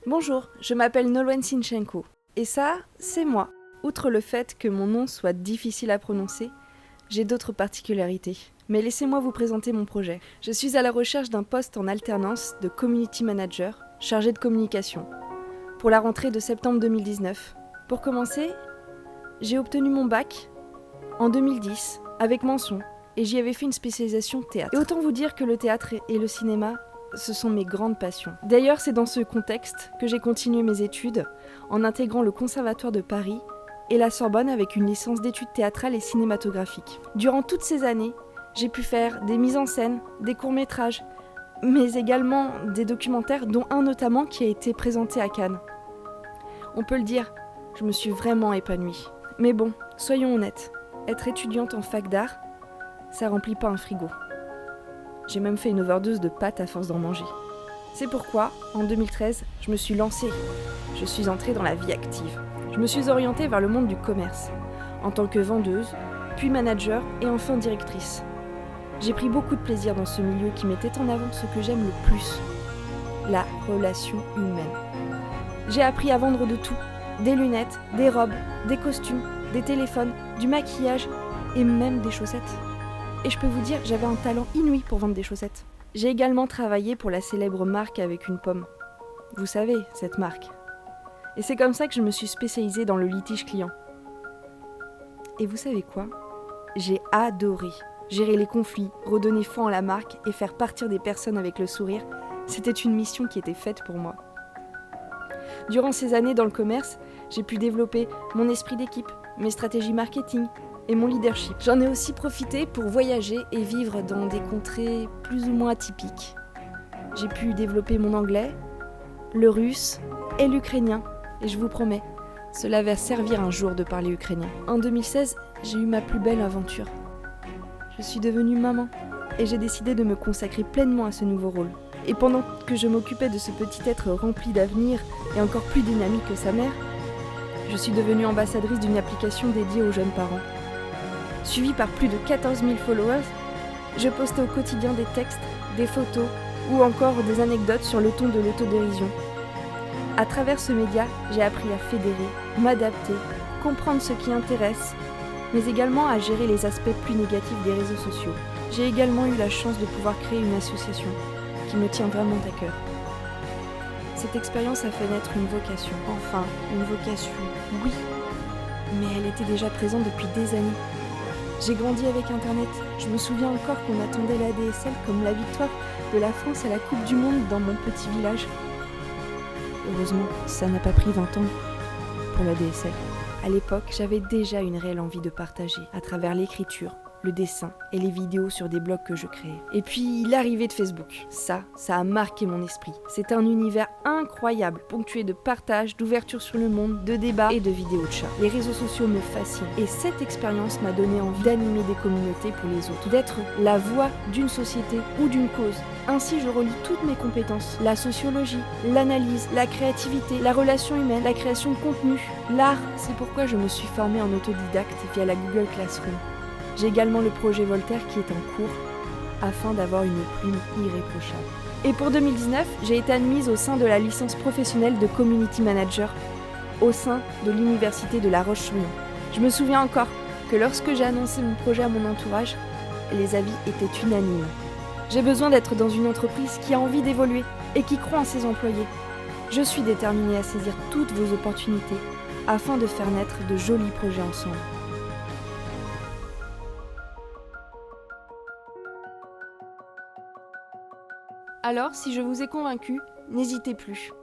Bonjour, je m'appelle Nolwenn Sinchenko. Et ça, c'est moi. Outre le fait que mon nom soit difficile à prononcer, j'ai d'autres particularités. Mais laissez-moi vous présenter mon projet. Je suis à la recherche d'un poste en alternance de Community Manager, chargé de communication, pour la rentrée de septembre 2019. Pour commencer, j'ai obtenu mon bac en 2010, avec mention, et j'y avais fait une spécialisation théâtre. Et autant vous dire que le théâtre et le cinéma, ce sont mes grandes passions. D'ailleurs, c'est dans ce contexte que j'ai continué mes études, en intégrant le Conservatoire de Paris et la Sorbonne avec une licence d'études théâtrales et cinématographiques. Durant toutes ces années, j'ai pu faire des mises en scène, des courts-métrages, mais également des documentaires, dont un notamment qui a été présenté à Cannes. On peut le dire, je me suis vraiment épanouie. Mais bon, soyons honnêtes, être étudiante en fac d'art, ça remplit pas un frigo. J'ai même fait une overdose de pâtes à force d'en manger. C'est pourquoi, en 2013, je me suis lancée. Je suis entrée dans la vie active. Je me suis orientée vers le monde du commerce, en tant que vendeuse, puis manager et enfin directrice. J'ai pris beaucoup de plaisir dans ce milieu qui mettait en avant ce que j'aime le plus, la relation humaine. J'ai appris à vendre de tout, des lunettes, des robes, des costumes, des téléphones, du maquillage et même des chaussettes. Et je peux vous dire, j'avais un talent inouï pour vendre des chaussettes. J'ai également travaillé pour la célèbre marque avec une pomme. Vous savez, cette marque. Et c'est comme ça que je me suis spécialisée dans le litige client. Et vous savez quoi ? J'ai adoré. Gérer les conflits, redonner foi en la marque et faire partir des personnes avec le sourire, c'était une mission qui était faite pour moi. Durant ces années dans le commerce, j'ai pu développer mon esprit d'équipe, mes stratégies marketing et mon leadership. J'en ai aussi profité pour voyager et vivre dans des contrées plus ou moins atypiques. J'ai pu développer mon anglais, le russe et l'ukrainien. Et je vous promets, cela va servir un jour de parler ukrainien. En 2016, j'ai eu ma plus belle aventure. Je suis devenue maman et j'ai décidé de me consacrer pleinement à ce nouveau rôle. Et pendant que je m'occupais de ce petit être rempli d'avenir et encore plus dynamique que sa mère, je suis devenue ambassadrice d'une application dédiée aux jeunes parents. Suivie par plus de 14 000 followers, je postais au quotidien des textes, des photos ou encore des anecdotes sur le ton de l'autodérision. À travers ce média, j'ai appris à fédérer, m'adapter, comprendre ce qui intéresse, mais également à gérer les aspects plus négatifs des réseaux sociaux. J'ai également eu la chance de pouvoir créer une association qui me tient vraiment à cœur. Cette expérience a fait naître une vocation. Enfin, une vocation, oui, mais elle était déjà présente depuis des années. J'ai grandi avec Internet. Je me souviens encore qu'on attendait la DSL comme la victoire de la France à la Coupe du Monde dans mon petit village. Heureusement, ça n'a pas pris 20 ans pour la DSL. À l'époque, j'avais déjà une réelle envie de partager à travers l'écriture, le dessin et les vidéos sur des blogs que je créais. Et puis l'arrivée de Facebook, ça a marqué mon esprit. C'est un univers incroyable, ponctué de partage, d'ouverture sur le monde, de débats et de vidéos de chats. Les réseaux sociaux me fascinent et cette expérience m'a donné envie d'animer des communautés pour les autres, d'être la voix d'une société ou d'une cause. Ainsi, je relie toutes mes compétences, la sociologie, l'analyse, la créativité, la relation humaine, la création de contenu, l'art. C'est pourquoi je me suis formée en autodidacte via la Google Classroom. J'ai également le projet Voltaire qui est en cours afin d'avoir une plume irréprochable. Et pour 2019, j'ai été admise au sein de la licence professionnelle de Community Manager au sein de l'Université de La Roche-sur-Yon. Je me souviens encore que lorsque j'ai annoncé mon projet à mon entourage, les avis étaient unanimes. J'ai besoin d'être dans une entreprise qui a envie d'évoluer et qui croit en ses employés. Je suis déterminée à saisir toutes vos opportunités afin de faire naître de jolis projets ensemble. Alors, si je vous ai convaincu, n'hésitez plus.